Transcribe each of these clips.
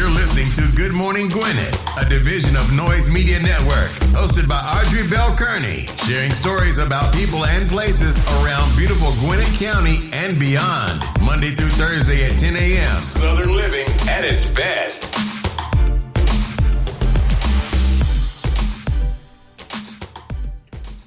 You're listening to Good Morning Gwinnett, a division of Noise Media Network, hosted by Audrey Bell Kearney, sharing stories about people and places around beautiful Gwinnett County and beyond. Monday through Thursday at 10 a.m. Southern living at its best.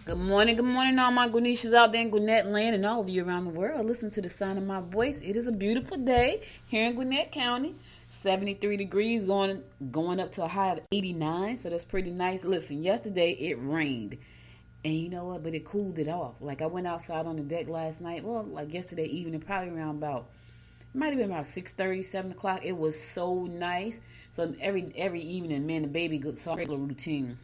Good morning, all my Gwinnetians out there in Gwinnett land and all of you around the world. Listen to the sound of my voice. It is a beautiful day here in Gwinnett County. 73 degrees going up to a high of 89, so that's pretty nice. Listen, yesterday it rained, and you know what? But it cooled it off. Like I went outside on the deck last night. Well, like yesterday evening, probably around about. It might have been about 6:30, 7 o'clock. It was so nice. So every evening, me and the baby go saw a little routine.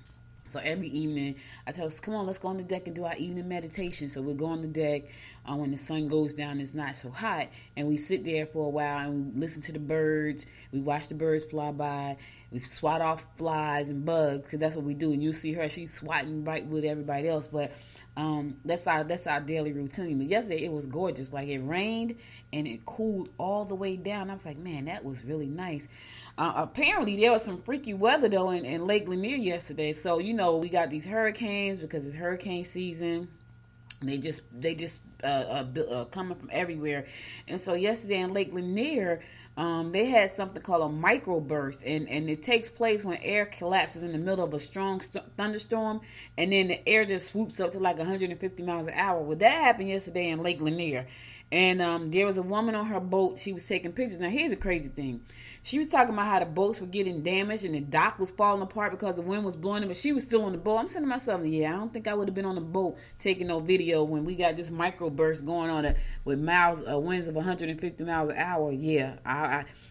So every evening, I tell us, come on, let's go on the deck and do our evening meditation. So we go on the deck when the sun goes down, it's not so hot. And we sit there for a while and we listen to the birds. We watch the birds fly by. We swat off flies and bugs because that's what we do. And you see her, she's swatting right with everybody else. But that's our daily routine. But yesterday, it was gorgeous. Like it rained and it cooled all the way down. I was like, man, that was really nice. Apparently, there was some freaky weather, though, in Lake Lanier yesterday. So, you know, we got these hurricanes because it's hurricane season. They just coming from everywhere. And so yesterday in Lake Lanier, they had something called a microburst. And it takes place when air collapses in the middle of a strong thunderstorm. And then the air just swoops up to like 150 miles an hour. Well, that happened yesterday in Lake Lanier. And there was a woman on her boat. She was taking pictures. Now, here's a crazy thing. She was talking about how the boats were getting damaged and the dock was falling apart because the wind was blowing them, but she was still on the boat. I'm saying to myself, yeah, I don't think I would have been on the boat taking no video when we got this microburst going on with winds of 150 miles an hour. Yeah,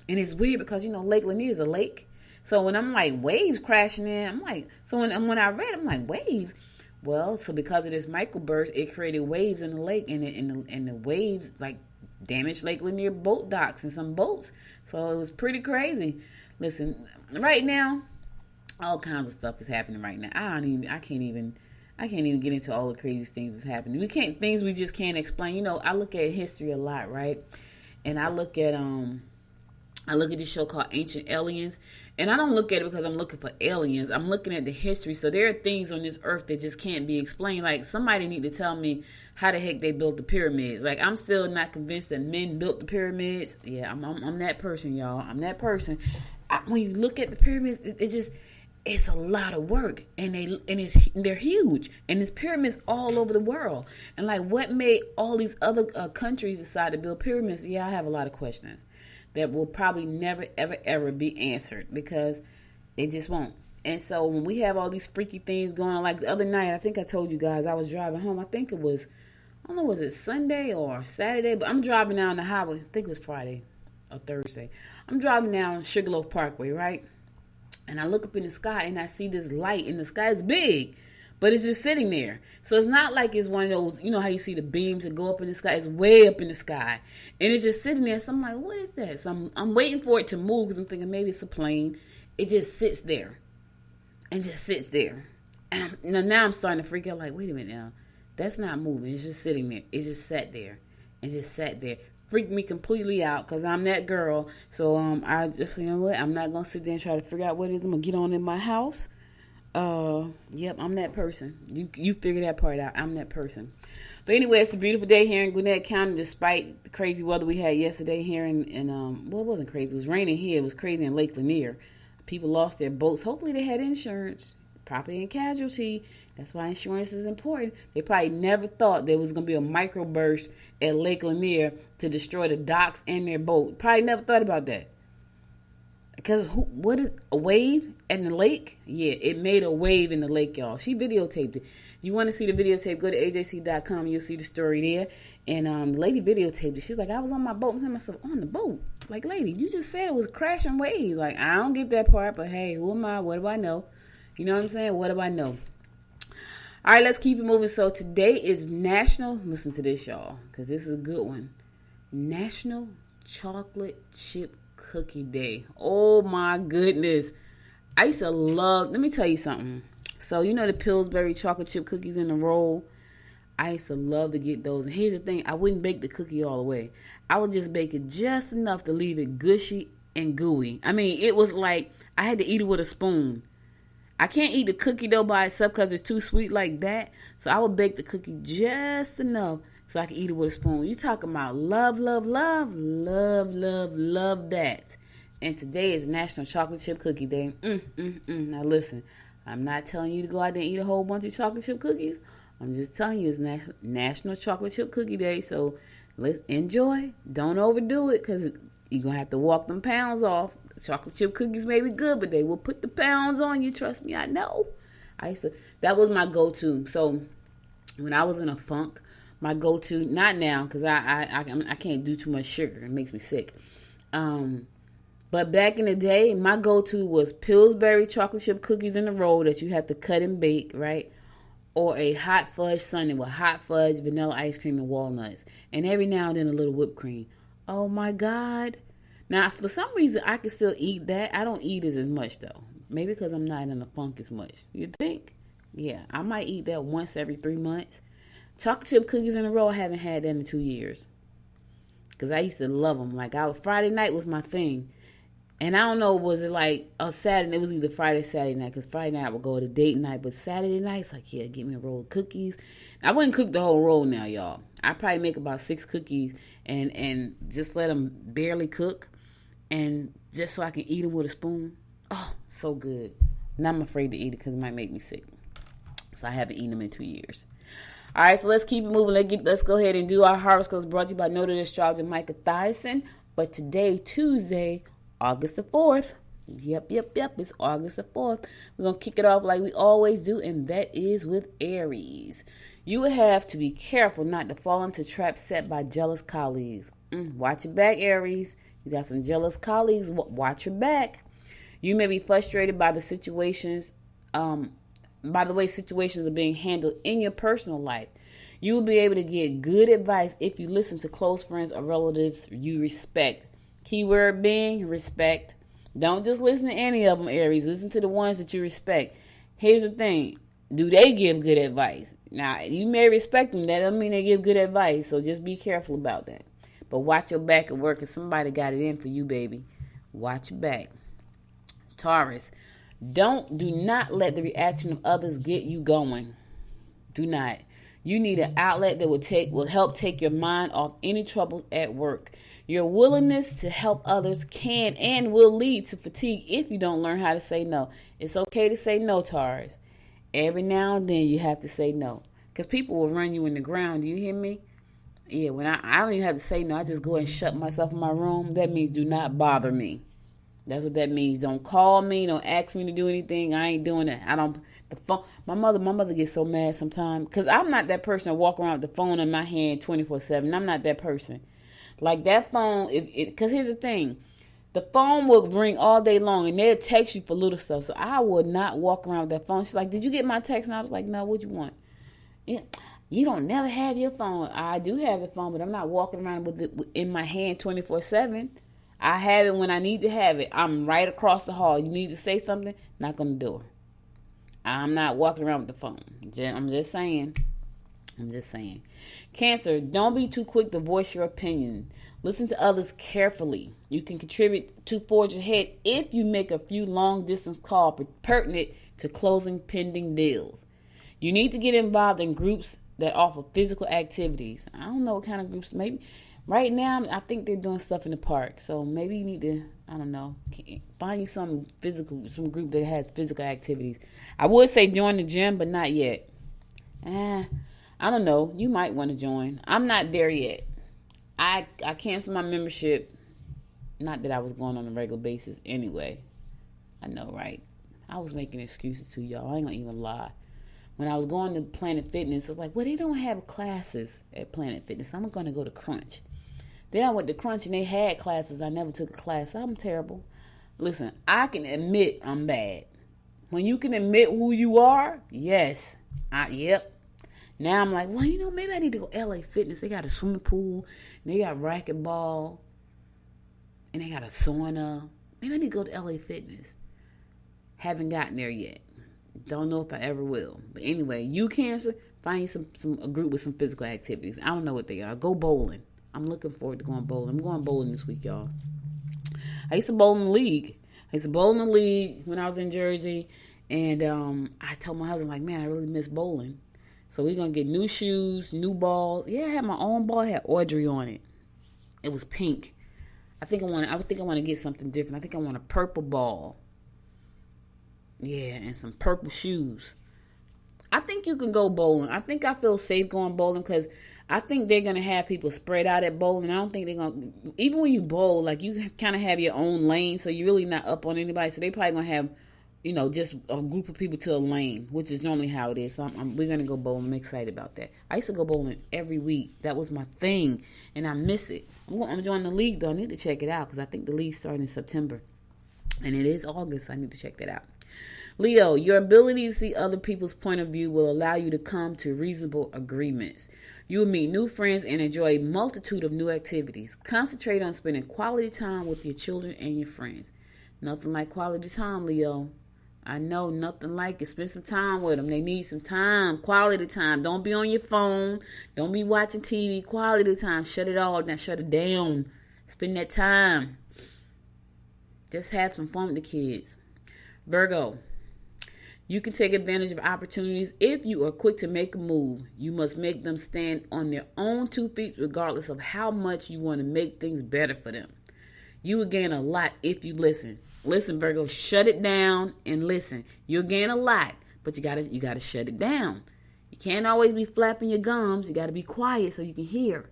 and it's weird because, you know, Lake Lanier is a lake. So when I'm like waves crashing in, I'm like, so when I read, I'm like, waves? Well, so because of this microburst, it created waves in the lake, and the waves like damaged Lake Lanier boat docks and some boats. So it was pretty crazy. Listen, right now, all kinds of stuff is happening right now. I can't even get into all the crazy things that's happening. Things we just can't explain. You know, I look at history a lot, right? And I look at this show called Ancient Aliens, and I don't look at it because I'm looking for aliens. I'm looking at the history. So there are things on this earth that just can't be explained. Like somebody need to tell me how the heck they built the pyramids. Like I'm still not convinced that men built the pyramids. Yeah, I'm that person, y'all. I'm that person. When you look at the pyramids, it's a lot of work, and they're huge, and there's pyramids all over the world. And like, what made all these other countries decide to build pyramids? Yeah, I have a lot of questions that will probably never, ever, ever be answered because it just won't. And so when we have all these freaky things going on, like the other night, I think I told you guys I was driving home. I think it was, I don't know, was it Sunday or Saturday? But I'm driving down the highway. I think it was Friday or Thursday. I'm driving down Sugarloaf Parkway, right? And I look up in the sky and I see this light, and the sky is big, but it's just sitting there. So it's not like it's one of those, you know how you see the beams that go up in the sky? It's way up in the sky. And it's just sitting there. So I'm like, what is that? So I'm waiting for it to move because I'm thinking maybe it's a plane. It just sits there. And just sits there. And now I'm starting to freak out like, wait a minute now. That's not moving. It's just sitting there. It just sat there. It just sat there. Freaked me completely out because I'm that girl. So I just, you know what? I'm not going to sit there and try to figure out what it is. I'm going to get on in my house. Yep, I'm that person. You figure that part out. I'm that person. But anyway, it's a beautiful day here in Gwinnett County, despite the crazy weather we had yesterday here well, it wasn't crazy. It was raining here. It was crazy in Lake Lanier. People lost their boats. Hopefully they had insurance, property and casualty. That's why insurance is important. They probably never thought there was going to be a microburst at Lake Lanier to destroy the docks and their boat. Probably never thought about that. Because what is a wave in the lake? Yeah, it made a wave in the lake, y'all. She videotaped it. You want to see the videotape, go to ajc.com. You'll see the story there. And the lady videotaped it. She's like, I was on my boat. I'm saying to myself, on the boat? Like, lady, you just said it was crashing waves. Like, I don't get that part, but hey, who am I? What do I know? You know what I'm saying? What do I know? All right, let's keep it moving. So today is listen to this, y'all, because this is a good one. National Chocolate Chip Cookie Day. Oh my goodness. I used to let me tell you something. So you know the Pillsbury chocolate chip cookies in the roll? I used to love to get those. And here's the thing, I wouldn't bake the cookie all the way. I would just bake it just enough to leave it gushy and gooey. I mean, it was like I had to eat it with a spoon. I can't eat the cookie dough by itself because it's too sweet like that. So I would bake the cookie just enough so I can eat it with a spoon. You talking about love, love, love, love, love, love that. And today is National Chocolate Chip Cookie Day. Now listen, I'm not telling you to go out there and eat a whole bunch of chocolate chip cookies. I'm just telling you it's National Chocolate Chip Cookie Day. So let's enjoy. Don't overdo it because you're going to have to walk them pounds off. Chocolate chip cookies may be good, but they will put the pounds on you. Trust me, I know. That was my go-to. So when I was in a funk, my go-to, not now because I can't do too much sugar. It makes me sick. But back in the day, my go-to was Pillsbury chocolate chip cookies in a roll that you have to cut and bake, right? Or a hot fudge sundae with hot fudge, vanilla ice cream, and walnuts. And every now and then a little whipped cream. Oh my God. Now, for some reason, I can still eat that. I don't eat it as much, though. Maybe because I'm not in the funk as much. You think? Yeah, I might eat that once every 3 months. Chocolate chip cookies in a row, I haven't had that in 2 years. Because I used to love them. Like, Friday night was my thing. And I don't know, was it like a Saturday? It was either Friday or Saturday night. Because Friday night I would go to date night. But Saturday night, it's like, yeah, get me a roll of cookies. I wouldn't cook the whole roll now, y'all. I probably make about 6 cookies and just let them barely cook. And just so I can eat them with a spoon. Oh, so good. And I'm afraid to eat it because it might make me sick. So I haven't eaten them in 2 years. All right, so let's keep it moving. Let's go ahead and do our horoscopes brought to you by noted astrologer Micah Thyssen. But today, Tuesday, August the 4th. Yep. It's August the 4th. We're going to kick it off like we always do, and that is with Aries. You will have to be careful not to fall into traps set by jealous colleagues. Watch your back, Aries. You got some jealous colleagues. Watch your back. You may be frustrated by the situations, by the way situations are being handled in your personal life. You will be able to get good advice if you listen to close friends or relatives you respect. Keyword being respect. Don't just listen to any of them, Aries. Listen to the ones that you respect. Here's the thing. Do they give good advice? Now, you may respect them. That doesn't mean they give good advice. So just be careful about that. But watch your back at work because somebody got it in for you, baby. Watch your back. Taurus, do not let the reaction of others get you going. Do not. You need an outlet that will help take your mind off any troubles at work. Your willingness to help others can and will lead to fatigue if you don't learn how to say no. It's okay to say no, Taurus. Every now and then you have to say no. Because people will run you in the ground. Do you hear me? Yeah, when I don't even have to say no, I just go and shut myself in my room. That means do not bother me. That's what that means. Don't call me. Don't ask me to do anything. I ain't doing it. The phone. My mother gets so mad sometimes because I'm not that person that walk around with the phone in my hand 24/7. I'm not that person. Like that phone, because here's the thing. The phone will ring all day long and they'll text you for little stuff. So I would not walk around with that phone. She's like, did you get my text? And I was like, no, what you want? Yeah. You don't never have your phone. I do have the phone, but I'm not walking around with it in my hand 24/7. I have it when I need to have it. I'm right across the hall. You need to say something, knock on the door. I'm not walking around with the phone. I'm just saying. Cancer, don't be too quick to voice your opinion. Listen to others carefully. You can contribute to forge ahead if you make a few long-distance calls pertinent to closing pending deals. You need to get involved in groups that offer physical activities. I don't know what kind of groups. Maybe right now, I think they're doing stuff in the park. So maybe you need to, I don't know, find you some group that has physical activities. I would say join the gym, but not yet. I don't know. You might want to join. I'm not there yet. I canceled my membership. Not that I was going on a regular basis anyway. I know, right? I was making excuses to y'all. I ain't gonna even lie. When I was going to Planet Fitness, I was like, well, they don't have classes at Planet Fitness. I'm going to go to Crunch. Then I went to Crunch and they had classes. I never took a class. I'm terrible. Listen, I can admit I'm bad. When you can admit who you are, yes. Yep. Now I'm like, well, maybe I need to go LA Fitness. They got a swimming pool, and they got racquetball, and they got a sauna. Maybe I need to go to LA Fitness. Haven't gotten there yet. Don't know if I ever will. But anyway, you Cancer, find you a group with some physical activities. I don't know what they are. Go bowling. I'm looking forward to going bowling. I'm going bowling this week, y'all. I used to bowl in the league. When I was in Jersey. And I told my husband, like, man, I really miss bowling. So we're going to get new shoes, new balls. Yeah, I had my own ball. It had Audrey on it. It was pink. I think I want to get something different. I think I want a purple ball. Yeah, and some purple shoes. I think you can go bowling. I think I feel safe going bowling because I think they're going to have people spread out at bowling. I don't think they're going to, even when you bowl, like you kind of have your own lane, so you're really not up on anybody. So they probably going to have, just a group of people to a lane, which is normally how it is. So we're going to go bowling. I'm excited about that. I used to go bowling every week. That was my thing, and I miss it. I'm joining the league, though. I need to check it out because I think the league started in September, and it is August. So I need to check that out. Leo, your ability to see other people's point of view will allow you to come to reasonable agreements. You will meet new friends and enjoy a multitude of new activities. Concentrate on spending quality time with your children and your friends. Nothing like quality time, Leo. I know, nothing like it. Spend some time with them. They need some time, quality time. Don't be on your phone. Don't be watching TV. Quality time. Shut it all down. Shut it down. Spend that time. Just have some fun with the kids. Virgo, you can take advantage of opportunities if you are quick to make a move. You must make them stand on their own 2 feet regardless of how much you want to make things better for them. You will gain a lot if you listen. Listen, Virgo, shut it down and listen. You'll gain a lot, but you gotta shut it down. You can't always be flapping your gums. You gotta be quiet so you can hear.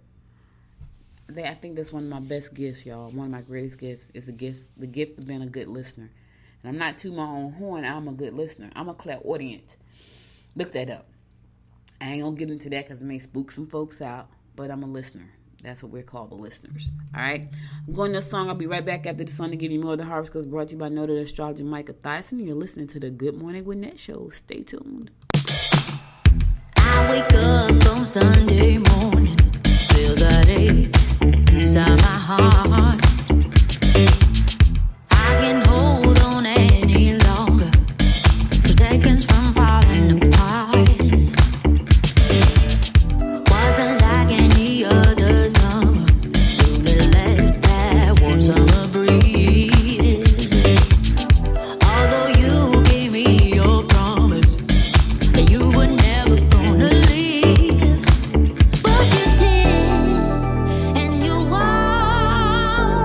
I think that's one of my best gifts, y'all. One of my greatest gifts is the gift of being a good listener. And I'm not tooting my own horn. I'm a good listener. I'm a clairaudient. Look that up. I ain't gonna get into that because it may spook some folks out, but I'm a listener. That's what we're called, the listeners. All right? I'm going to a song. I'll be right back after the song to give you more of the horoscopes brought to you by noted astrologer Micah Thyssen. And you're listening to the Good Morning Gwinnett Show. Stay tuned. I wake up on Sunday morning, feel that ache inside my heart. I can hold on any longer, seconds from falling apart. Wasn't like any other summer, soon it left that warm summer breeze. Although you gave me your promise that you were never gonna leave, but you did, and you walked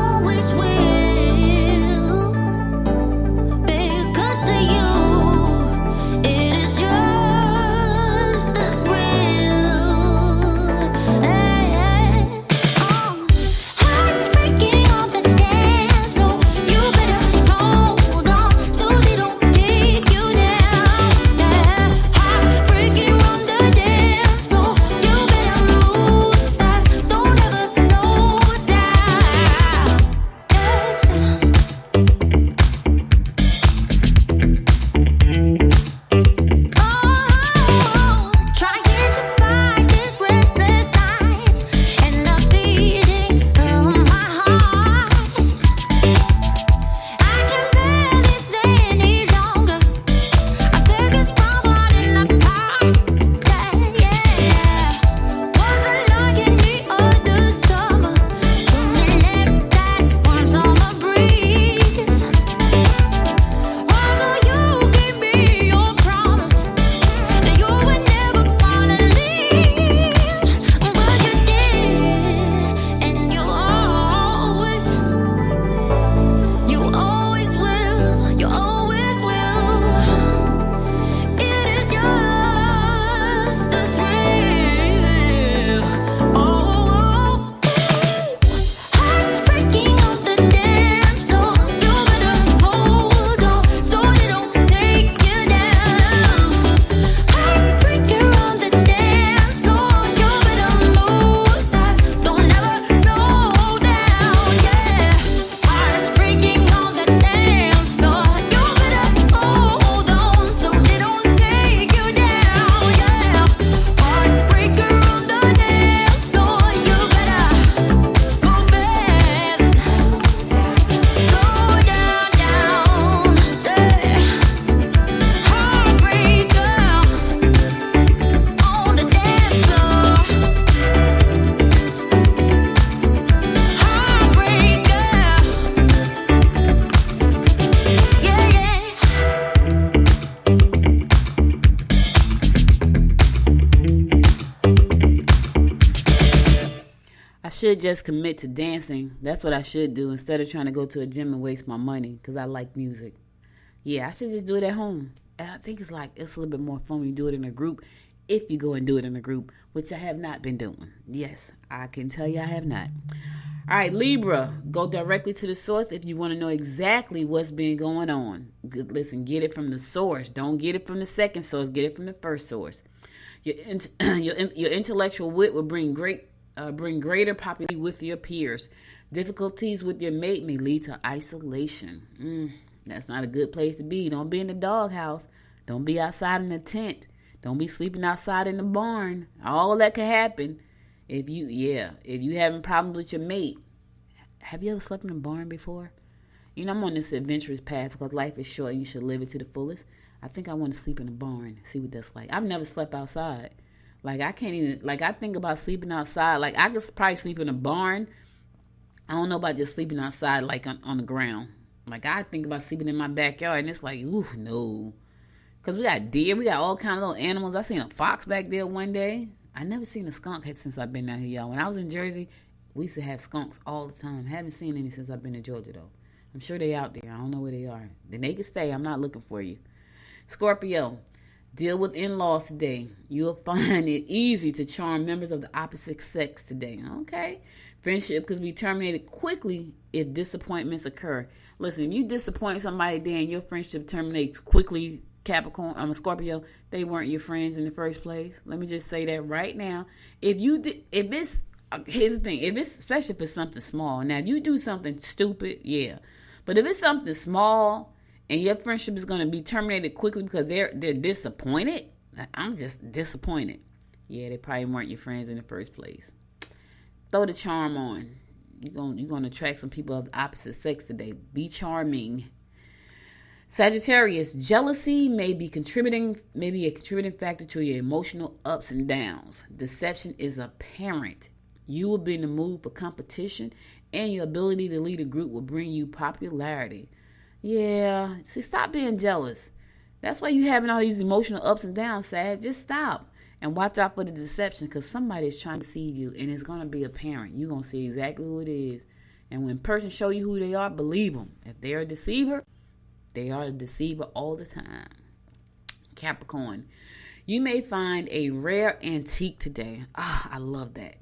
should just commit to dancing. That's what I should do instead of trying to go to a gym and waste my money because I like music. Yeah, I should just do it at home. And I think it's a little bit more fun when you do it in a group. If you go and do it in a group, which I have not been doing. Yes, I can tell you I have not. All right, Libra, go directly to the source if you want to know exactly what's been going on. Listen, get it from the source. Don't get it from the second source. Get it from the first source. Your intellectual wit will bring greater popularity with your peers. Difficulties with your mate may lead to isolation. That's not a good place to be. Don't be in the doghouse. Don't be outside in the tent. Don't be sleeping outside in the barn. All that could happen if you having problems with your mate. Have you ever slept in a barn before? You know, I'm on this adventurous path because life is short and you should live it to the fullest. I think I want to sleep in a barn, see what that's like. I've never slept outside. Like, I can't even, like, I think about sleeping outside. Like, I could probably sleep in a barn. I don't know about just sleeping outside, like, on the ground. Like, I think about sleeping in my backyard, and it's like, ooh, no. Because we got deer, we got all kinds of little animals. I seen a fox back there one day. I never seen a skunk since I've been down here, y'all. When I was in Jersey, we used to have skunks all the time. Haven't seen any since I've been to Georgia, though. I'm sure they out there. I don't know where they are. Then they can stay. I'm not looking for you. Scorpio, deal with in-laws today. You'll find it easy to charm members of the opposite sex today. Okay. Friendship could be terminated quickly if disappointments occur. Listen, if you disappoint somebody today and your friendship terminates quickly, Scorpio, they weren't your friends in the first place. Let me just say that right now. Here's the thing, especially if it's something small. Now, if you do something stupid, yeah. But if it's something small and your friendship is going to be terminated quickly because they're disappointed, I'm just disappointed. Yeah, they probably weren't your friends in the first place. Throw the charm on. You're going to attract some people of the opposite sex today. Be charming. Sagittarius, jealousy may be a contributing factor to your emotional ups and downs. Deception is apparent. You will be in the mood for competition, and your ability to lead a group will bring you popularity. Yeah, see, stop being jealous. That's why you having all these emotional ups and downs, Sag. Just stop and watch out for the deception because somebody is trying to deceive you, and it's going to be apparent. You're going to see exactly who it is. And when a person show you who they are, believe them. If they're a deceiver, they are a deceiver all the time. Capricorn, you may find a rare antique today. I love that.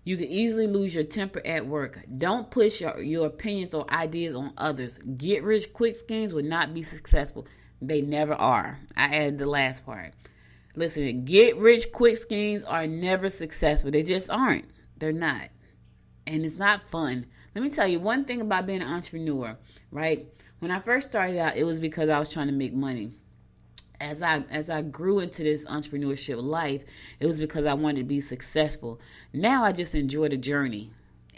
You can easily lose your temper at work. Don't push your opinions or ideas on others. Get rich quick schemes will not be successful. They never are. I added the last part. Listen, get rich quick schemes are never successful. They just aren't. They're not. And it's not fun. Let me tell you one thing about being an entrepreneur, right? When I first started out, it was because I was trying to make money. As I grew into this entrepreneurship life, it was because I wanted to be successful. Now I just enjoy the journey.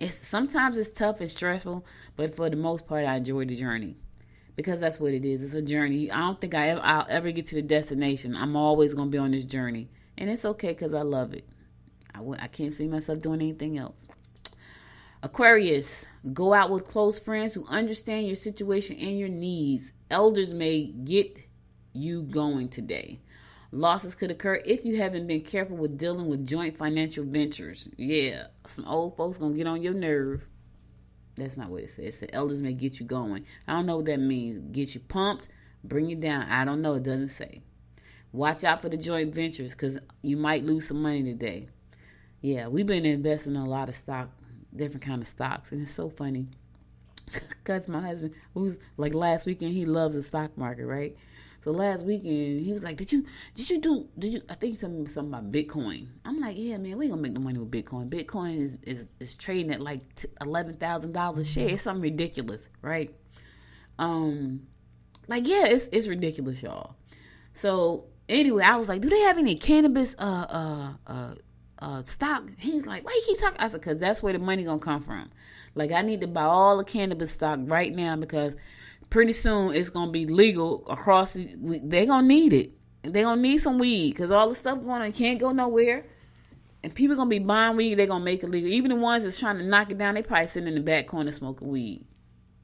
Sometimes it's tough and stressful, but for the most part, I enjoy the journey because that's what it is. It's a journey. I don't think I'll ever get to the destination. I'm always going to be on this journey, and it's okay because I love it. I can't see myself doing anything else. Aquarius, go out with close friends who understand your situation and your needs. Elders may get you going today. Losses could occur if you haven't been careful with dealing with joint financial ventures. Yeah, some old folks gonna get on your nerve. That's not what it says. It said elders may get you going. I don't know what that means. Get you pumped, bring you down. I don't know. It doesn't say. Watch out for the joint ventures because you might lose some money today. Yeah, we've been investing in a lot of stock, different kind of stocks, and it's so funny because my husband, who's like last weekend, he loves the stock market, right? So last weekend, he was like, did you, I think he told me something about Bitcoin. I'm like, yeah, man, we ain't gonna make no money with Bitcoin. Bitcoin is trading at like $11,000 a share. It's something ridiculous, right? Like, yeah, it's ridiculous, y'all. So anyway, I was like, do they have any cannabis, stock? He was like, why you keep talking? I said, cause that's where the money gonna come from. Like, I need to buy all the cannabis stock right now because pretty soon it's going to be legal across. They're going to need it. They're going to need some weed because all the stuff going on can't go nowhere. And people going to be buying weed. They're going to make it legal. Even the ones that's trying to knock it down, they probably sitting in the back corner smoking weed.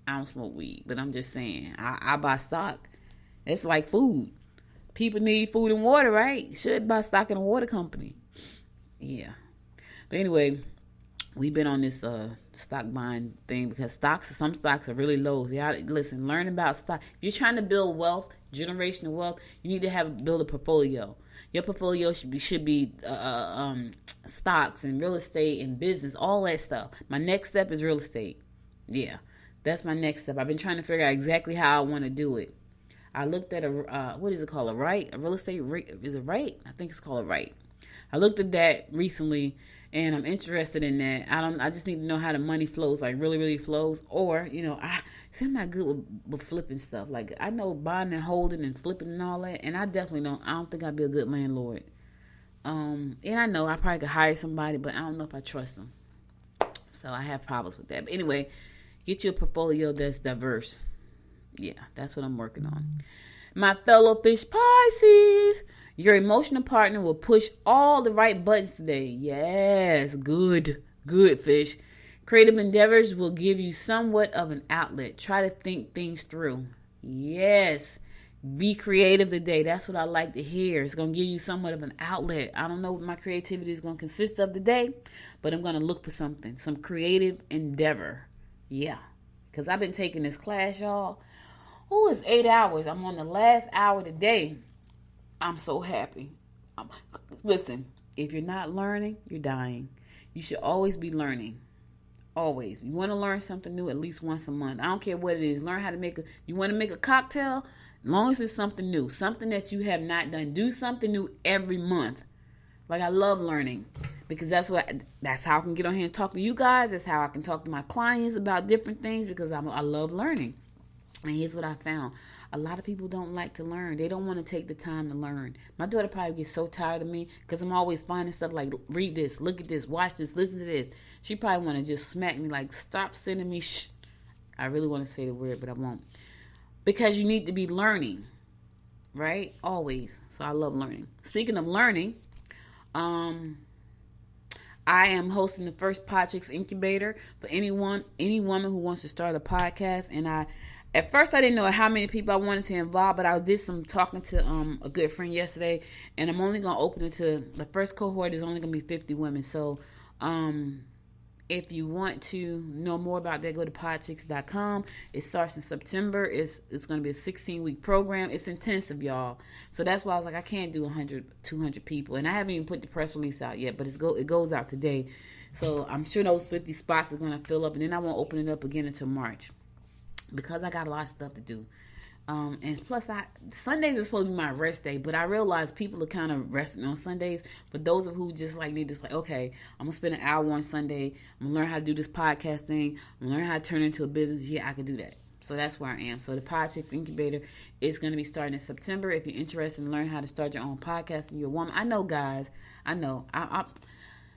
I don't smoke weed, but I'm just saying. I buy stock. It's like food. People need food and water, right? Should buy stock in a water company. Yeah. But anyway, we've been on this stock buying thing because some stocks are really low. Listen, learn about stock. If you're trying to build wealth, generational wealth, you need to build a portfolio. Your portfolio should be stocks and real estate and business, all that stuff. My next step is real estate. Yeah, that's my next step. I've been trying to figure out exactly how I want to do it. I looked at what is it called? A real estate rate? Is it right? I think it's called a right. I looked at that recently, and I'm interested in that. I just need to know how the money flows, like really, really flows. Or, I'm not good with flipping stuff. Like, I know buying and holding and flipping and all that, and I don't think I'd be a good landlord. And I know I probably could hire somebody, but I don't know if I trust them. So I have problems with that. But anyway, get you a portfolio that's diverse. Yeah, that's what I'm working on. My fellow fish Pisces, your emotional partner will push all the right buttons today. Yes, good fish. Creative endeavors will give you somewhat of an outlet. Try to think things through. Yes, be creative today. That's what I like to hear. It's going to give you somewhat of an outlet. I don't know what my creativity is going to consist of today, but I'm going to look for something, some creative endeavor. Yeah, because I've been taking this class, y'all. Oh, it's 8 hours. I'm on the last hour today. I'm so happy. Listen, if you're not learning, you're dying. You should always be learning. Always. You want to learn something new at least once a month. I don't care what it is. Learn how to you want to make a cocktail? As long as it's something new. Something that you have not done. Do something new every month. Like, I love learning. Because that's how I can get on here and talk to you guys. That's how I can talk to my clients about different things. Because I love learning. And here's what I found. A lot of people don't like to learn. They don't want to take the time to learn. My daughter probably gets so tired of me because I'm always finding stuff like, read this, look at this, watch this, listen to this. She probably want to just smack me like, stop sending me shh. I really want to say the word, but I won't. Because you need to be learning, right? Always. So I love learning. Speaking of learning, I am hosting the first Podchicks Incubator for any woman who wants to start a podcast. And at first I didn't know how many people I wanted to involve, but I did some talking to a good friend yesterday, and I'm only going to open it to, the first cohort is only going to be 50 women. So if you want to know more about that, go to podchicks.com. It starts in September. It's going to be a 16-week program. It's intensive, y'all. So that's why I was like, I can't do 100, 200 people. And I haven't even put the press release out yet, but it goes out today. So I'm sure those 50 spots are going to fill up, and then I won't open it up again until March. Because I got a lot of stuff to do. And plus, Sundays is supposed to be my rest day, but I realize people are kind of resting on Sundays. But those of who just like me, just like, okay, I'm going to spend an hour on Sunday. I'm going to learn how to do this podcast thing. I'm going to learn how to turn it into a business. Yeah, I can do that. So that's where I am. So the Podchicks Incubator is going to be starting in September. If you're interested in learning how to start your own podcast and you're a woman. I know, guys. I know.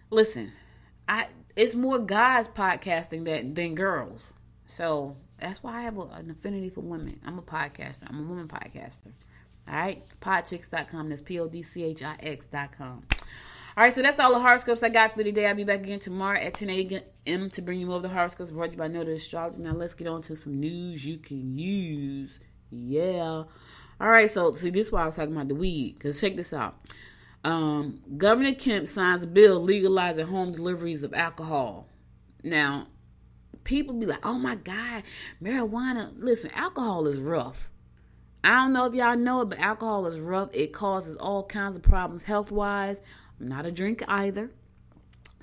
Listen, it's more guys podcasting than girls. So that's why I have an affinity for women. I'm a podcaster. I'm a woman podcaster. All right? Podchicks.com. That's PODCHIX.com. All right, so that's all the horoscopes I got for today. I'll be back again tomorrow at 10 a.m. to bring you more of the horoscopes brought to you by Know the Astrology. Now, let's get on to some news you can use. Yeah. All right, so see, this is why I was talking about the weed. Because check this out. Governor Kemp signs a bill legalizing home deliveries of alcohol. Now, people be like, oh my God, marijuana. Listen, alcohol is rough. I don't know if y'all know it, but alcohol is rough. It causes all kinds of problems health-wise. I'm not a drinker either.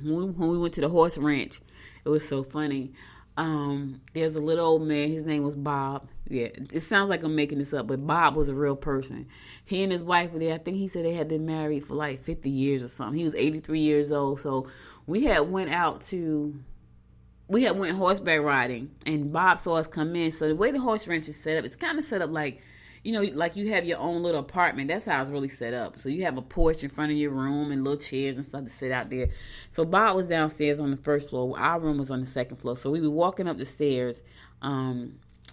When we went to the horse ranch, it was so funny. There's a little old man. His name was Bob. Yeah, it sounds like I'm making this up, but Bob was a real person. He and his wife were there. I think he said they had been married for like 50 years or something. He was 83 years old. So we had went horseback riding, and Bob saw us come in. So the way the horse ranch is set up, it's kind of set up like, like you have your own little apartment. That's how it's really set up. So you have a porch in front of your room and little chairs and stuff to sit out there. So Bob was downstairs on the first floor. Our room was on the second floor. So we were walking up the stairs,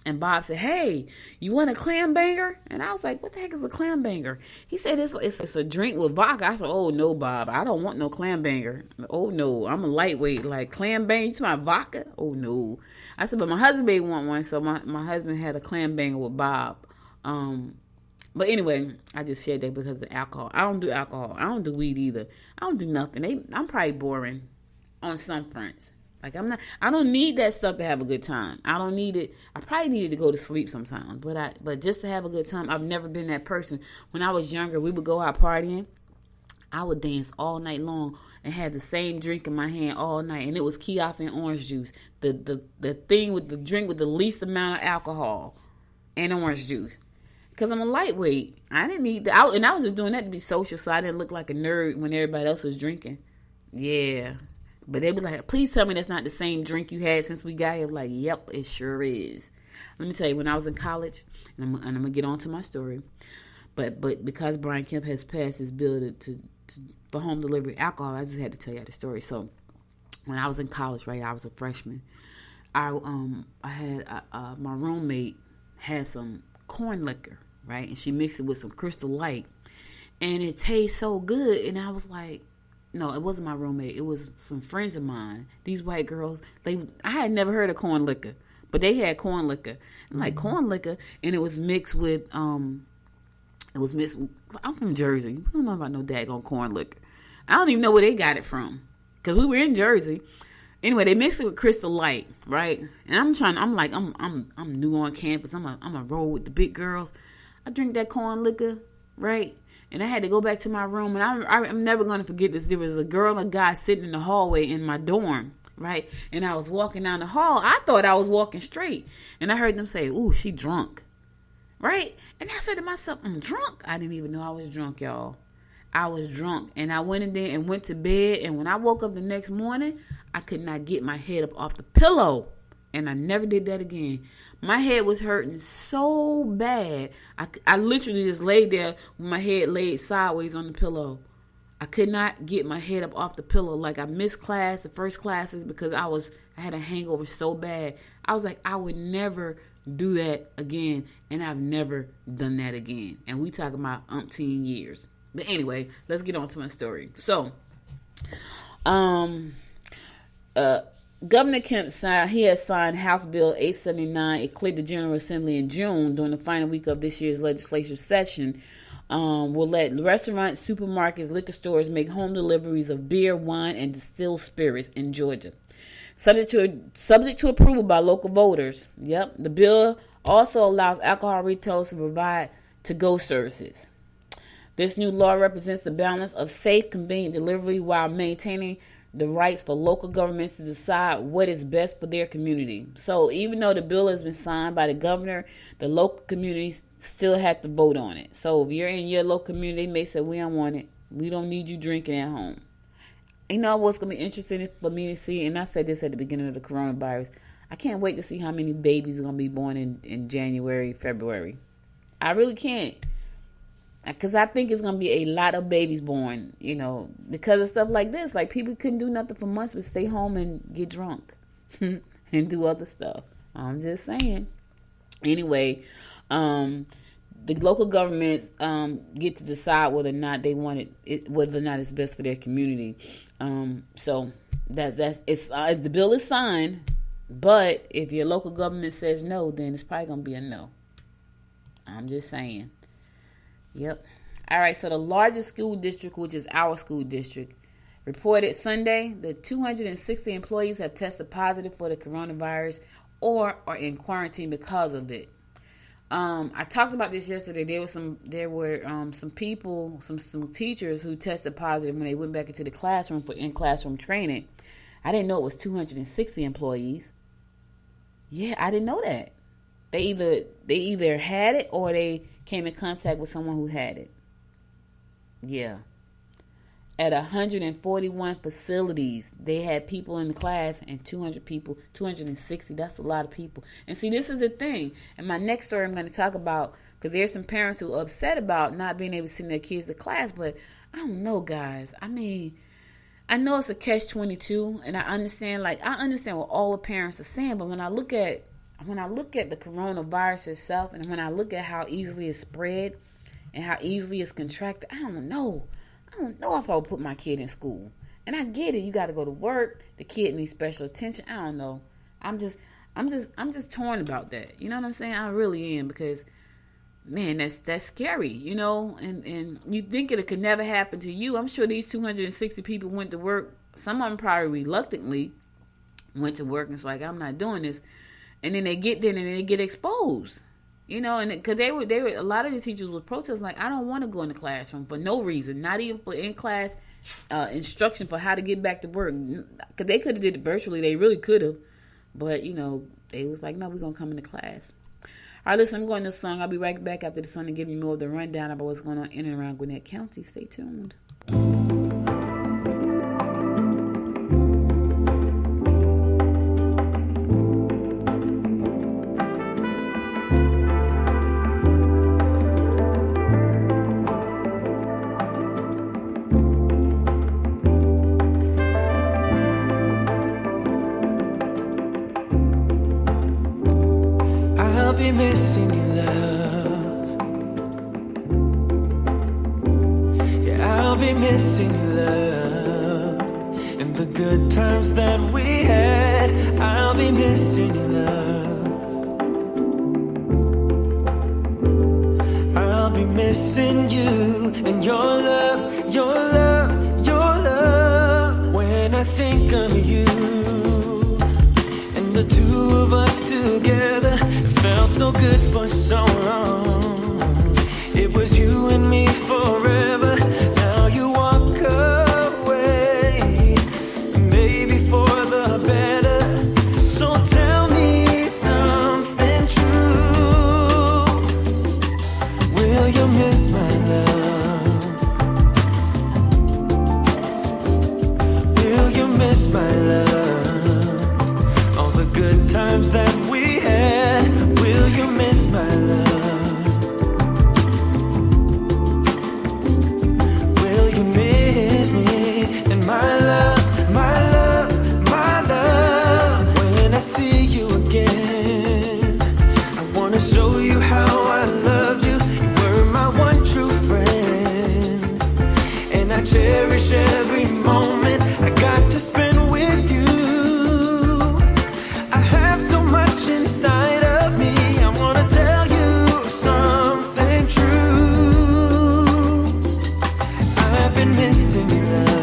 and Bob said, hey, you want a clam banger? And I was like, what the heck is a clam banger? He said, it's a drink with vodka. I said, oh, no, Bob, I don't want no clam banger. Oh, no, I'm a lightweight. Like, clam banger, you talking about vodka? Oh, no. I said, but my husband may want one. So my husband had a clam banger with Bob. But anyway, I just shared that because of alcohol. I don't do alcohol. I don't do weed either. I don't do nothing. I'm probably boring. on some fronts. Like I don't need that stuff to have a good time. I don't need it. I probably needed to go to sleep sometimes, but just to have a good time. I've never been that person. When I was younger, we would go out partying. I would dance all night long and have the same drink in my hand all night, and it was Kioff and orange juice. The thing with the drink with the least amount of alcohol and orange juice. Because I'm a lightweight. I didn't need that. And I was just doing that to be social, so I didn't look like a nerd when everybody else was drinking. Yeah. But they be like, please tell me that's not the same drink you had since we got here. I'm like, yep, it sure is. Let me tell you, when I was in college, and I'm going to get on to my story, but because Brian Kemp has passed his bill for home delivery alcohol, I just had to tell you the story. So when I was in college, right, I was a freshman. I had my roommate had some corn liquor, right, and she mixed it with some Crystal Light, and it tastes so good. And I was like, no, it wasn't my roommate. It was some friends of mine. These white girls, I had never heard of corn liquor, but they had corn liquor. I'm like, corn liquor, and it was mixed with I'm from Jersey. We don't know about no daggone corn liquor. I don't even know where they got it from, because we were in Jersey. Anyway, they mixed it with Crystal Light, right? And I'm new on campus. I'm a roll with the big girls. I drink that corn liquor, right? And I had to go back to my room, and I'm never going to forget this. There was a girl and a guy sitting in the hallway in my dorm, right? And I was walking down the hall. I thought I was walking straight, and I heard them say, ooh, she drunk, right? And I said to myself, I'm drunk. I didn't even know I was drunk, y'all. I was drunk, and I went in there and went to bed, and when I woke up the next morning, I could not get my head up off the pillow, and I never did that again. My head was hurting so bad. I literally just laid there with my head laid sideways on the pillow. I could not get my head up off the pillow. Like, I missed class, the first classes, because I had a hangover so bad. I was like, I would never do that again, and I've never done that again. And we talking about umpteen years. But anyway, let's get on to my story. So, Governor Kemp has signed House Bill 879. It cleared the General Assembly in June during the final week of this year's legislature session. Will let restaurants, supermarkets, liquor stores make home deliveries of beer, wine, and distilled spirits in Georgia, subject to approval by local voters. Yep, the bill also allows alcohol retailers to provide to-go services. This new law represents the balance of safe, convenient delivery while maintaining the rights for local governments to decide what is best for their community. So even though the bill has been signed by the governor, the local communities still have to vote on it. So if you're in your local community, they may say, we don't want it. We don't need you drinking at home. You know what's going to be interesting for me to see, and I said this at the beginning of the coronavirus, I can't wait to see how many babies are going to be born in January, February. I really can't. Because I think it's going to be a lot of babies born, because of stuff like this. Like, people couldn't do nothing for months but stay home and get drunk and do other stuff. I'm just saying. Anyway, the local governments get to decide whether or not they want it, whether or not it's best for their community. So the bill is signed, but if your local government says no, then it's probably going to be a no. I'm just saying. Yep. All right, so the largest school district, which is our school district, reported Sunday that 260 employees have tested positive for the coronavirus or are in quarantine because of it. I talked about this yesterday. There were some people, some teachers who tested positive when they went back into the classroom for in-classroom training. I didn't know it was 260 employees. Yeah, I didn't know that. They either had it or they came in contact with someone who had it. Yeah. At 141 facilities, they had people in the class, and 260. That's a lot of people. And see, this is the thing. And my next story I'm going to talk about, because there's some parents who are upset about not being able to send their kids to class, but I don't know, guys. I mean, I know it's a catch-22, and I understand what all the parents are saying, but when I look at the coronavirus itself, and when I look at how easily it's spread and how easily it's contracted, I don't know if I would put my kid in school. And I get it. You got to go to work. The kid needs special attention. I don't know. I'm just torn about that. You know what I'm saying? I really am, because, man, that's scary, and you think it could never happen to you. I'm sure these 260 people went to work some of them probably reluctantly went to work and was like, I'm not doing this. And then they get there and they get exposed. You know, and because they were a lot of the teachers were protesting, like, I don't want to go in the classroom for no reason, not even for in-class instruction for how to get back to work. Because they could have did it virtually, they really could have, but you know, they was like, no, we're gonna come into class. All right, listen, I'm going to the song. I'll be right back after the song to give you more of the rundown about what's going on in and around Gwinnett County. Stay tuned. I'll be missing you, love. Yeah, I'll be missing you, love. And the good times that we had, I'll be missing you, love. I'll be missing you and your love, your love, your love. When I think of you and the two of us together, felt so good for so long. It was you and me forever. Now you walk away, maybe for the better. So tell me something true. Will you miss my love? Will you miss my love? All the good times that we had. Will you miss my love? Will you miss me and my love, my love, my love? When I see you again, I wanna show you how I loved you. You were my one true friend, and I cherish every moment I got to spend with you. I have so much inside of me. I wanna tell you something true. I've been missing you, love.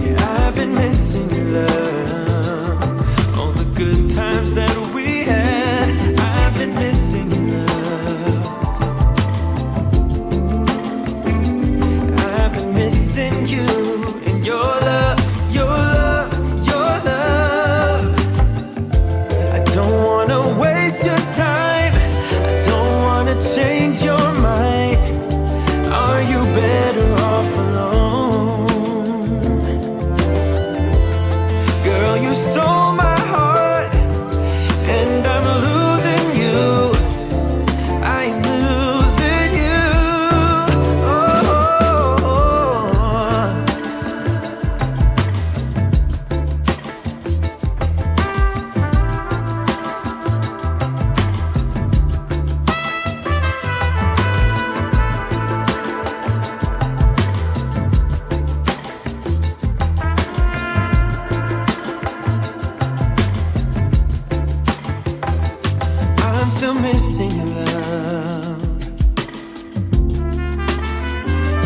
Yeah, I've been missing you, love. All the good times that we had, I've been missing you, love. I've been missing you and your love, your love, your love. I don't wanna waste your time. I don't wanna change your mind. Are you better off alone? Girl, you stole my heart, and I'm losing you. I'm losing you. Oh, oh, oh. I'm still missing your love.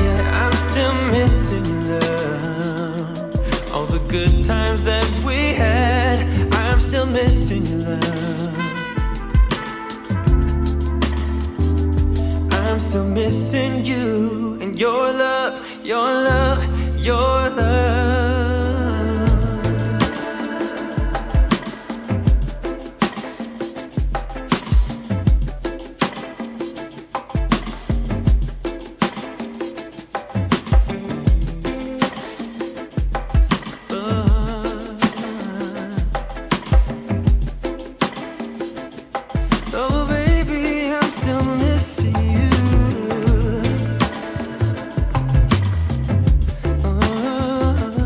Yeah, I'm still missing your love. All the good times that we had, I'm still missing your love. I'm still missing you and your love, your love, your love. Oh baby, I'm still missing you. Oh.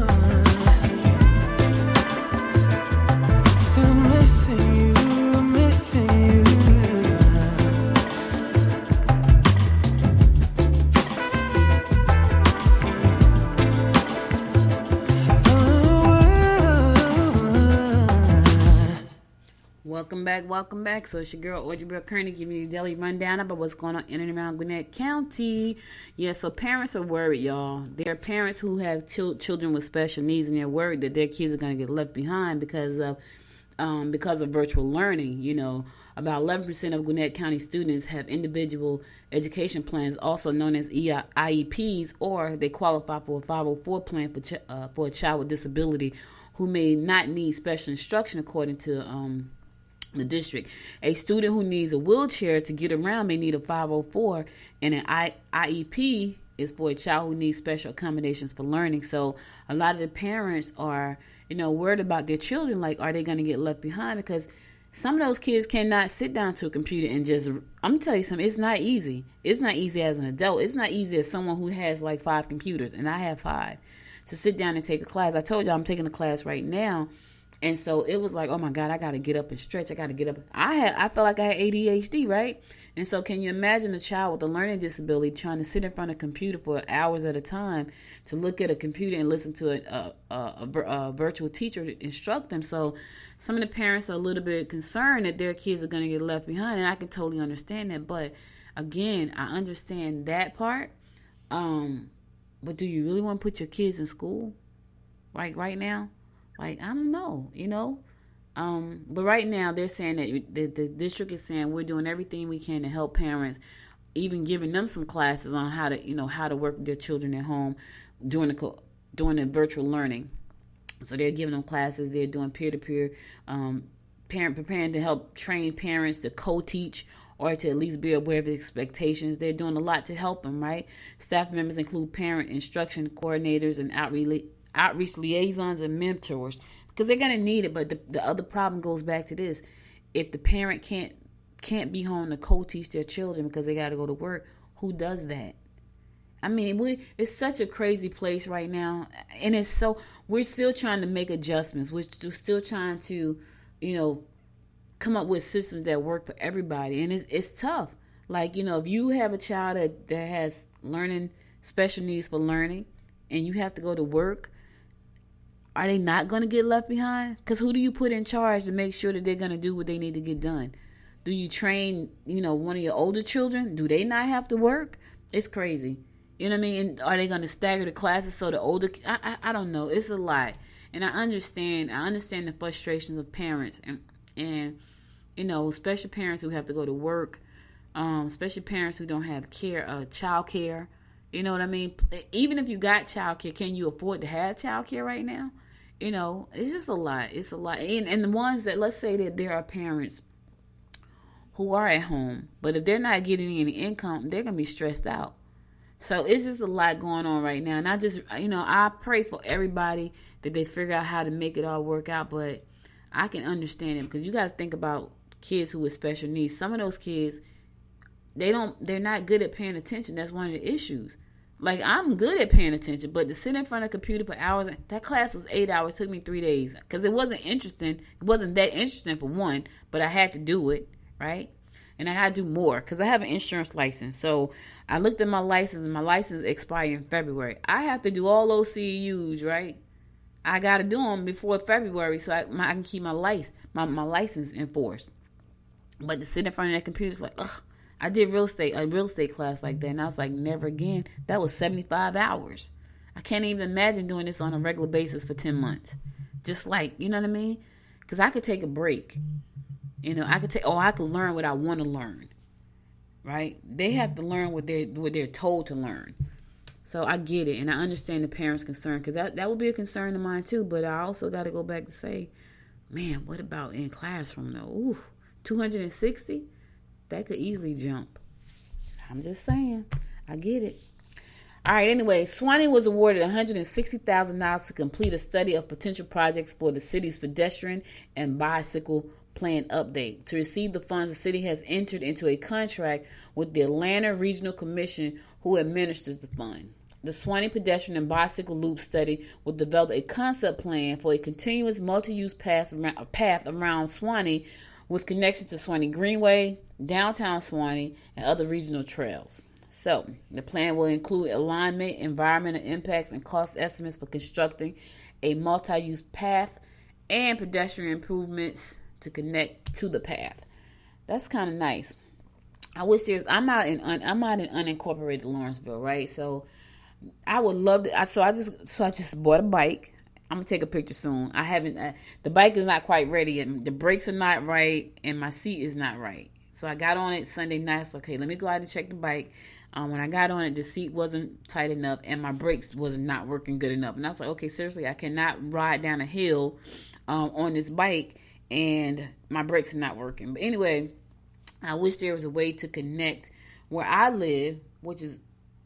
Welcome back. So it's your girl, Audrey Bell Kearney, giving you a daily rundown about what's going on in and around Gwinnett County. Yeah, so parents are worried, y'all. There are parents who have children with special needs, and they're worried that their kids are going to get left behind because of virtual learning. You know, about 11% of Gwinnett County students have individual education plans, also known as IEPs, or they qualify for a 504 plan for a child with disability who may not need special instruction according to the district. A student who needs a wheelchair to get around may need a 504, and an IEP is for a child who needs special accommodations for learning. So a lot of the parents are, worried about their children, like, are they going to get left behind? Because some of those kids cannot sit down to a computer and just, I'm going to tell you something, it's not easy. It's not easy as an adult. It's not easy as someone who has like 5 computers, and I have 5, to sit down and take a class. I told you I'm taking a class right now. And so it was like, oh my God, I got to get up and stretch. I got to get up. I felt like I had ADHD, right? And so can you imagine a child with a learning disability trying to sit in front of a computer for hours at a time to look at a computer and listen to a virtual teacher instruct them? So some of the parents are a little bit concerned that their kids are going to get left behind. And I can totally understand that. But again, I understand that part. But do you really want to put your kids in school? Like right now? Like, I don't know, but right now they're saying that the district is saying we're doing everything we can to help parents, even giving them some classes on how to work with their children at home during the virtual learning. So they're giving them classes. They're doing peer-to-peer, preparing to help train parents to co-teach or to at least be aware of the expectations. They're doing a lot to help them, right? Staff members include parent instruction coordinators and outreach liaisons and mentors, because they're going to need it. But the other problem goes back to this: if the parent can't be home to co-teach their children because they got to go to work, who does that? I mean, it's such a crazy place right now, and we're still trying to make adjustments. We're still trying to, come up with systems that work for everybody, and it's tough. Like, if you have a child that has learning special needs for learning, and you have to go to work, are they not going to get left behind? Because who do you put in charge to make sure that they're going to do what they need to get done? Do you train, one of your older children? Do they not have to work? It's crazy. You know what I mean? And are they going to stagger the classes so the older? I don't know. It's a lot, and I understand the frustrations of parents and special parents who have to go to work, especially parents who don't have child care. You know what I mean? Even if you got child care, can you afford to have child care right now? It's just a lot. It's a lot. And the ones that, let's say that there are parents who are at home, but if they're not getting any income, they're going to be stressed out. So it's just a lot going on right now. And I just, I pray for everybody that they figure out how to make it all work out. But I can understand it, because you got to think about kids who with special needs. Some of those kids, they're not good at paying attention. That's one of the issues. Like, I'm good at paying attention, but to sit in front of a computer for hours, that class was 8 hours, took me 3 days, because it wasn't interesting. It wasn't that interesting for one, but I had to do it, right? And I had to do more, because I have an insurance license. So I looked at my license, and my license expired in February. I have to do all those CEUs, right? I got to do them before February so I can keep my license enforced. But to sit in front of that computer is like, ugh. I did a real estate class like that, and I was like, never again. That was 75 hours. I can't even imagine doing this on a regular basis for 10 months. Just like, you know what I mean? Because I could take a break. I could learn what I want to learn, right? They have to learn what they're told to learn. So I get it, and I understand the parents' concern, because that would be a concern of mine too. But I also got to go back to say, man, what about in classroom though? Ooh, 260? That could easily jump. I'm just saying. I get it. All right, anyway, Swanee was awarded $160,000 to complete a study of potential projects for the city's pedestrian and bicycle plan update. To receive the funds, the city has entered into a contract with the Atlanta Regional Commission, who administers the fund. The Swanee Pedestrian and Bicycle Loop Study will develop a concept plan for a continuous multi-use path around Swanee, with connections to Swanee Greenway, downtown Swanee, and other regional trails. So, the plan will include alignment, environmental impacts, and cost estimates for constructing a multi-use path and pedestrian improvements to connect to the path. That's kind of nice. I wish I'm out in unincorporated Lawrenceville, right? So I would love to. So I just bought a bike. I'm gonna take a picture soon. I haven't. The bike is not quite ready, and the brakes are not right, and my seat is not right. So I got on it Sunday night. So, okay, let me go out and check the bike. When I got on it, the seat wasn't tight enough, and my brakes was not working good enough. And I was like, okay, seriously, I cannot ride down a hill on this bike, and my brakes are not working. But anyway, I wish there was a way to connect where I live, which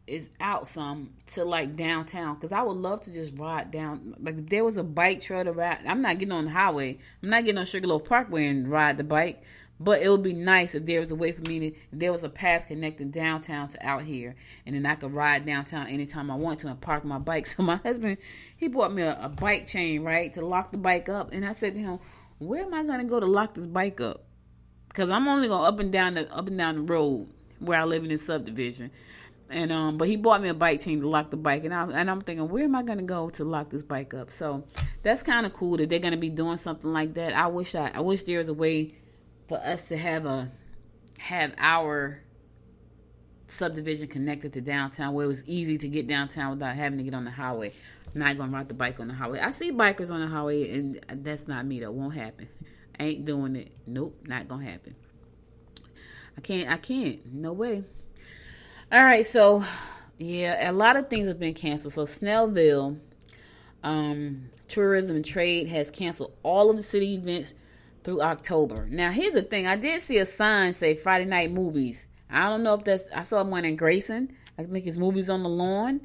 is out some, to like downtown, because I would love to just ride down. Like if there was a bike trail to ride, I'm not getting on the highway. I'm not getting on Sugarloaf Parkway and ride the bike. But it would be nice if there was a way for me to, if there was a path connecting downtown to out here, and then I could ride downtown anytime I want to and park my bike. So my husband, he bought me a bike chain, right, to lock the bike up. And I said to him, where am I going to go to lock this bike up? Because I'm only going up and down the road where I live in this subdivision. And but he bought me a bike chain to lock the bike, and I'm thinking, where am I going to go to lock this bike up? So that's kind of cool that they're going to be doing something like that. I wish there was a way for us to have our subdivision connected to downtown, where it was easy to get downtown without having to get on the highway. I'm not gonna ride the bike on the highway. I see bikers on the highway, and that's not me. That won't happen. I ain't doing it. Nope, not gonna happen. I can't. No way. All right, so yeah, a lot of things have been canceled. So Snellville, Tourism and Trade has canceled all of the city events through October. Now, here's the thing. I did see a sign say Friday night movies. I don't know if I saw one in Grayson. I think it's Movies on the Lawn.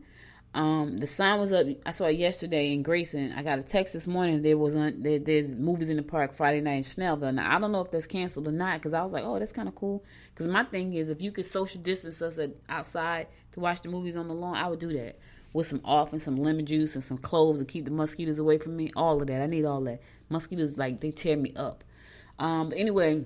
The sign was up. I saw it yesterday in Grayson. I got a text this morning. There's movies in the park Friday night in Snellville. Now, I don't know if that's canceled or not, because I was like, oh, that's kind of cool. Because my thing is, if you could social distance us outside to watch the movies on the lawn, I would do that. With some off and some lemon juice and some cloves to keep the mosquitoes away from me. All of that. I need all that. Mosquitoes, they tear me up. But anyway,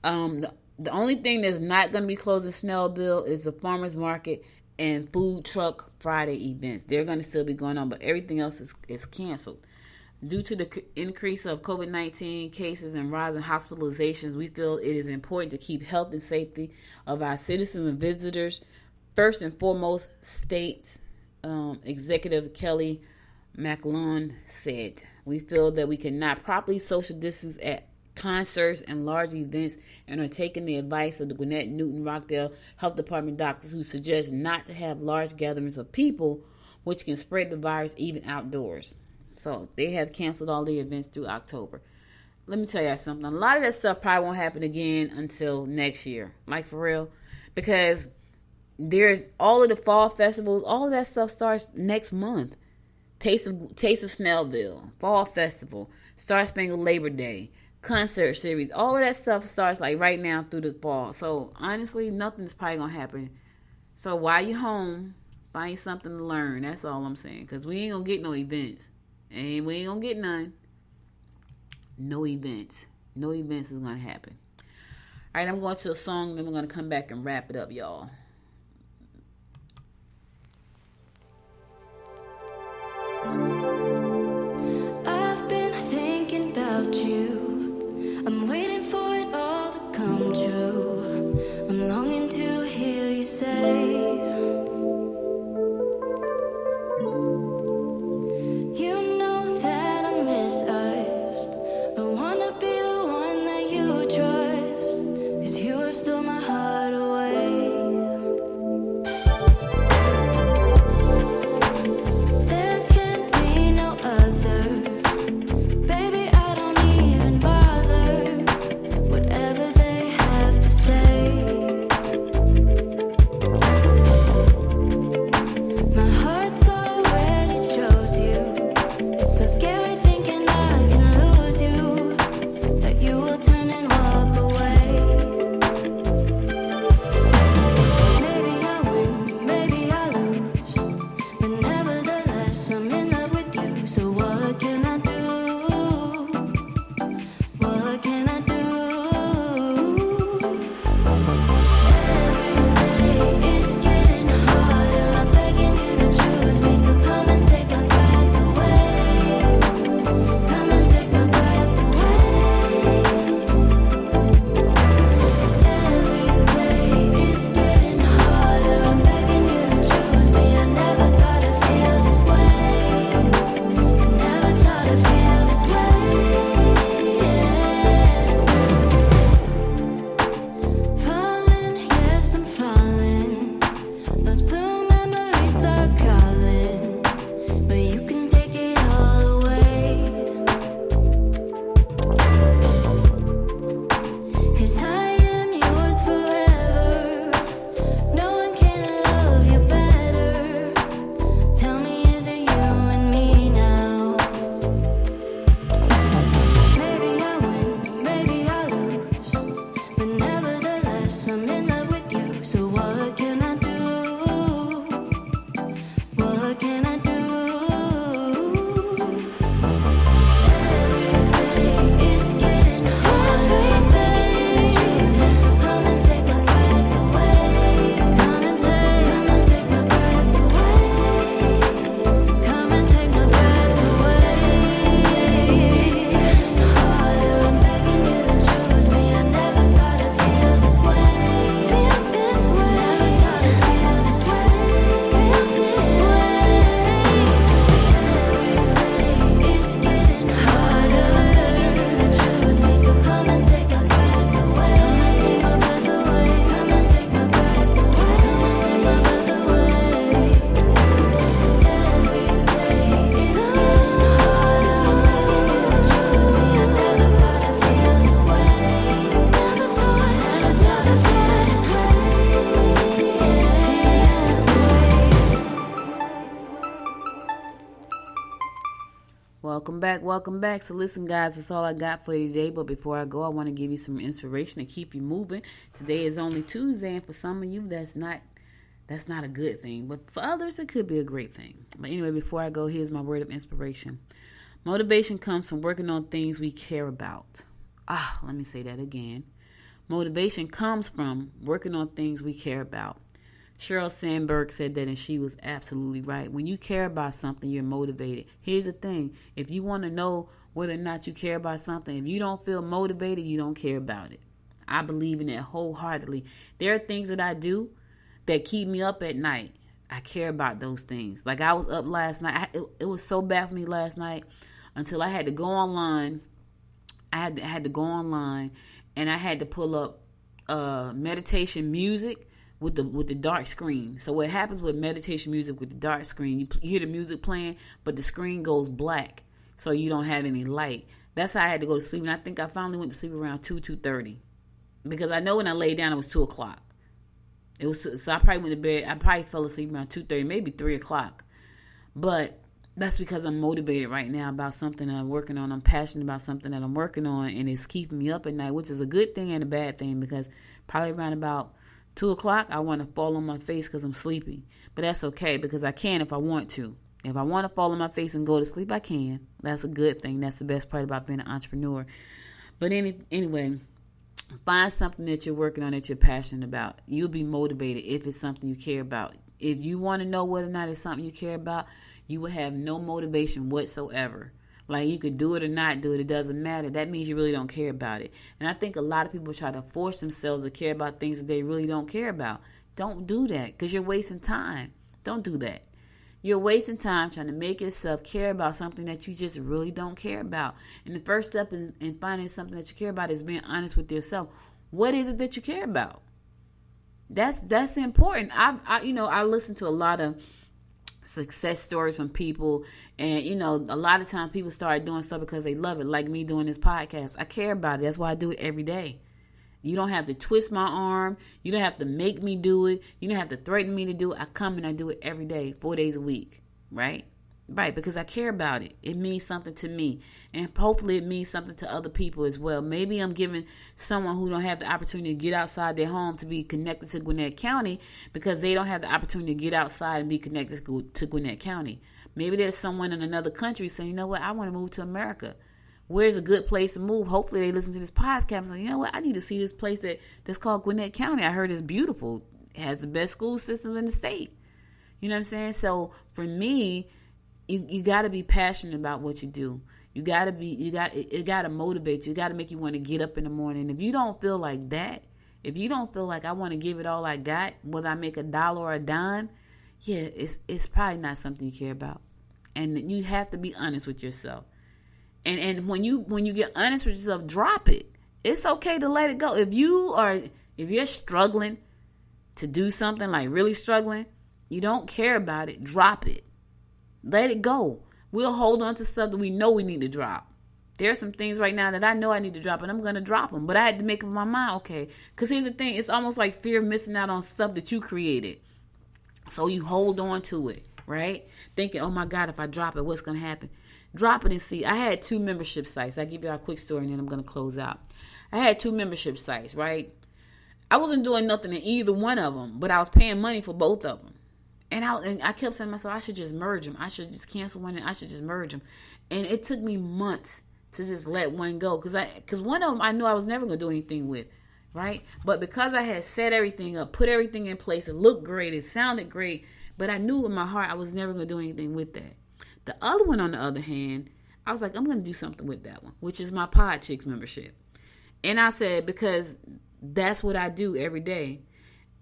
the only thing that's not going to be closed in Snellville is the farmers market and food truck Friday events. They're going to still be going on, but everything else is canceled. Due to the increase of COVID-19 cases and rising hospitalizations, we feel it is important to keep health and safety of our citizens and visitors first and foremost, State Executive Kelly McClellan said. We feel that we cannot properly social distance at concerts and large events, and are taking the advice of the Gwinnett Newton Rockdale Health Department doctors, who suggest not to have large gatherings of people, which can spread the virus even outdoors. So they have canceled all the events through October. Let me tell you something. A lot of that stuff probably won't happen again until next year. Like, for real. Because there's all of the fall festivals, all of that stuff starts next month. Taste of Snellville, Fall Festival, Star Spangled Labor Day, concert series, all of that stuff starts right now through the fall. So honestly, nothing's probably gonna happen. So while you're home, find something to learn. That's all I'm saying. Because we ain't gonna get no events. And we ain't gonna get none. No events. No events is gonna happen. Alright, I'm going to a song, then we're gonna come back and wrap it up, y'all. I've been thinking about you. I'm waiting for it all to come true. I'm longing to hear you say, you know that I miss us. I wanna be the one that you trust, 'cause you have stole my heart away. Welcome back. So listen, guys, that's all I got for you today. But before I go, I want to give you some inspiration to keep you moving. Today is only Tuesday, and for some of you, that's not a good thing. But for others, it could be a great thing. But anyway, before I go, here's my word of inspiration. Motivation comes from working on things we care about. Let me say that again. Motivation comes from working on things we care about. Sheryl Sandberg said that, and she was absolutely right. When you care about something, you're motivated. Here's the thing. If you want to know whether or not you care about something, if you don't feel motivated, you don't care about it. I believe in it wholeheartedly. There are things that I do that keep me up at night. I care about those things. Like I was up last night. It was so bad for me last night until I had to go online. I had to go online and I had to pull up meditation music with the dark screen. So what happens with meditation music with the dark screen, you hear the music playing, but the screen goes black, so you don't have any light. That's how I had to go to sleep, and I think I finally went to sleep around 2:30, because I know when I laid down it was 2 o'clock. So I probably went to bed. I probably fell asleep around 2:30, maybe 3 o'clock. But that's because I'm motivated right now about something that I'm working on. I'm passionate about something that I'm working on, and it's keeping me up at night, which is a good thing and a bad thing, because probably around about 2 o'clock, I want to fall on my face because I'm sleepy. But that's okay, because I can if I want to. If I want to fall on my face and go to sleep, I can. That's a good thing. That's the best part about being an entrepreneur. But anyway, find something that you're working on that you're passionate about. You'll be motivated if it's something you care about. If you want to know whether or not it's something you care about, you will have no motivation whatsoever. Like, you could do it or not do it. It doesn't matter. That means you really don't care about it. And I think a lot of people try to force themselves to care about things that they really don't care about. Don't do that, because you're wasting time. Don't do that. You're wasting time trying to make yourself care about something that you just really don't care about. And the first step in finding something that you care about is being honest with yourself. What is it that you care about? That's important. I listen to a lot of success stories from people, and a lot of times people start doing stuff because they love it, like me doing this podcast. I care about it. That's why I do it every day. You don't have to twist my arm. You don't have to make me do it. You don't have to threaten me to do it. I come and I do it every day, 4 days a week, right? Because I care about it. It means something to me, and hopefully it means something to other people as well. Maybe I'm giving someone who don't have the opportunity to get outside their home to be connected to Gwinnett County because they don't have the opportunity to get outside and be connected to Gwinnett County. Maybe there's someone in another country saying, you know what, I want to move to America. Where's a good place to move? Hopefully they listen to this podcast and say, you know what, I need to see this place that's called Gwinnett County. I heard it's beautiful. It has the best school system in the state. You know what I'm saying? So for me, you got to be passionate about what you do. It got to motivate you. It got to make you want to get up in the morning. If you don't feel like that, if you don't feel like I want to give it all I got, whether I make $1 or a dime, yeah, it's probably not something you care about. And you have to be honest with yourself. And when you get honest with yourself, drop it. It's okay to let it go. If you're struggling to do something, like really struggling, you don't care about it, drop it. Let it go. We'll hold on to stuff that we know we need to drop. There are some things right now that I know I need to drop, and I'm going to drop them. But I had to make up my mind, okay. Because here's the thing. It's almost like fear of missing out on stuff that you created. So you hold on to it, right? Thinking, oh, my God, if I drop it, what's going to happen? Drop it and see. I had 2 membership sites. I'll give you a quick story, and then I'm going to close out. I had 2 membership sites, right? I wasn't doing nothing in either one of them, but I was paying money for both of them. And I kept saying to myself, I should just merge them. I should just cancel one and I should just merge them. And it took me months to just let one go. Because one of them I knew I was never going to do anything with, right? But because I had set everything up, put everything in place, it looked great, it sounded great, but I knew in my heart I was never going to do anything with that. The other one, on the other hand, I was like, I'm going to do something with that one, which is my Pod Chicks membership. And I said, because that's what I do every day.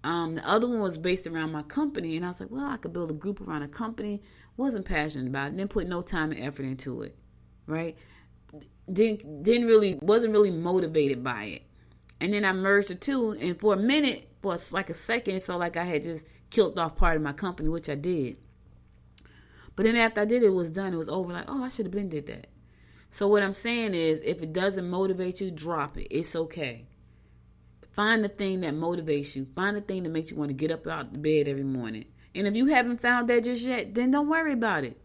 The other one was based around my company, and I was like, well, I could build a group around a company. Wasn't passionate about it. Didn't put no time and effort into it, right? Wasn't really motivated by it. And then I merged the 2, and for a minute, for like a second, it felt like I had just killed off part of my company, which I did. But then after I did it, it was done. It was over. Like, oh, I should have been did that. So what I'm saying is, if it doesn't motivate you, drop it. It's okay. Find the thing that motivates you. Find the thing that makes you want to get up out of bed every morning. And if you haven't found that just yet, then don't worry about it.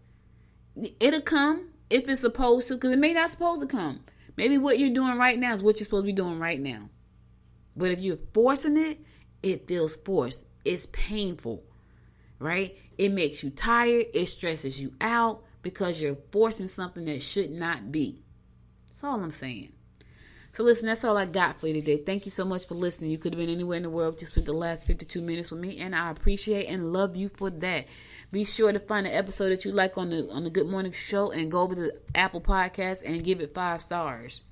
It'll come. if it's supposed to, because it may not supposed to come. Maybe what you're doing right now is what you're supposed to be doing right now. But if you're forcing it, it feels forced. It's painful, right? It makes you tired. It stresses you out because you're forcing something that should not be. That's all I'm saying. So listen, that's all I got for you today. Thank you so much for listening. You could have been anywhere in the world, just spent the last 52 minutes with me, and I appreciate and love you for that. Be sure to find an episode that you like on the Good Morning Show and go over to Apple Podcasts and give it 5 stars.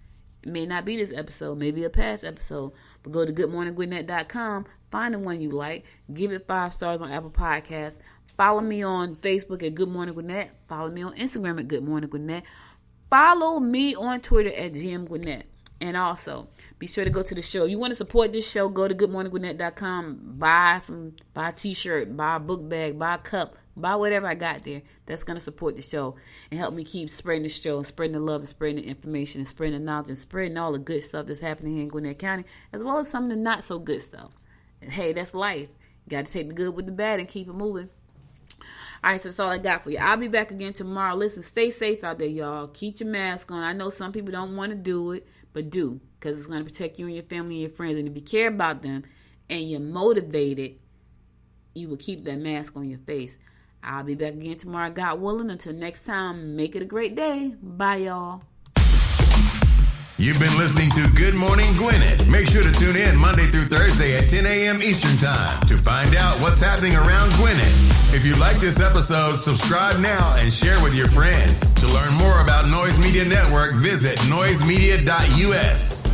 It may not be this episode, maybe a past episode, but go to goodmorninggwinnett.com, find the one you like, give it 5 stars on Apple Podcasts. Follow me on Facebook at Good Morning Gwinnett. Follow me on Instagram at Good Morning Gwinnett. Follow me on Twitter at GM Gwinnett. And also, be sure to go to the show. You want to support this show, go to goodmorninggwinnett.com. Buy a t-shirt, buy a book bag, buy a cup, buy whatever I got there that's going to support the show and help me keep spreading the show and spreading the love and spreading the information and spreading the knowledge and spreading all the good stuff that's happening here in Gwinnett County, as well as some of the not so good stuff. Hey, that's life. You got to take the good with the bad and keep it moving. All right, so that's all I got for you. I'll be back again tomorrow. Listen, stay safe out there, y'all. Keep your mask on. I know some people don't want to do it, but do, because it's going to protect you and your family and your friends. And if you care about them and you're motivated, you will keep that mask on your face. I'll be back again tomorrow, God willing. Until next time, make it a great day. Bye, y'all. You've been listening to Good Morning Gwinnett. Make sure to tune in Monday through Thursday at 10 a.m. Eastern Time to find out what's happening around Gwinnett. If you like this episode, subscribe now and share with your friends. To learn more about Noise Media Network, visit noisemedia.us.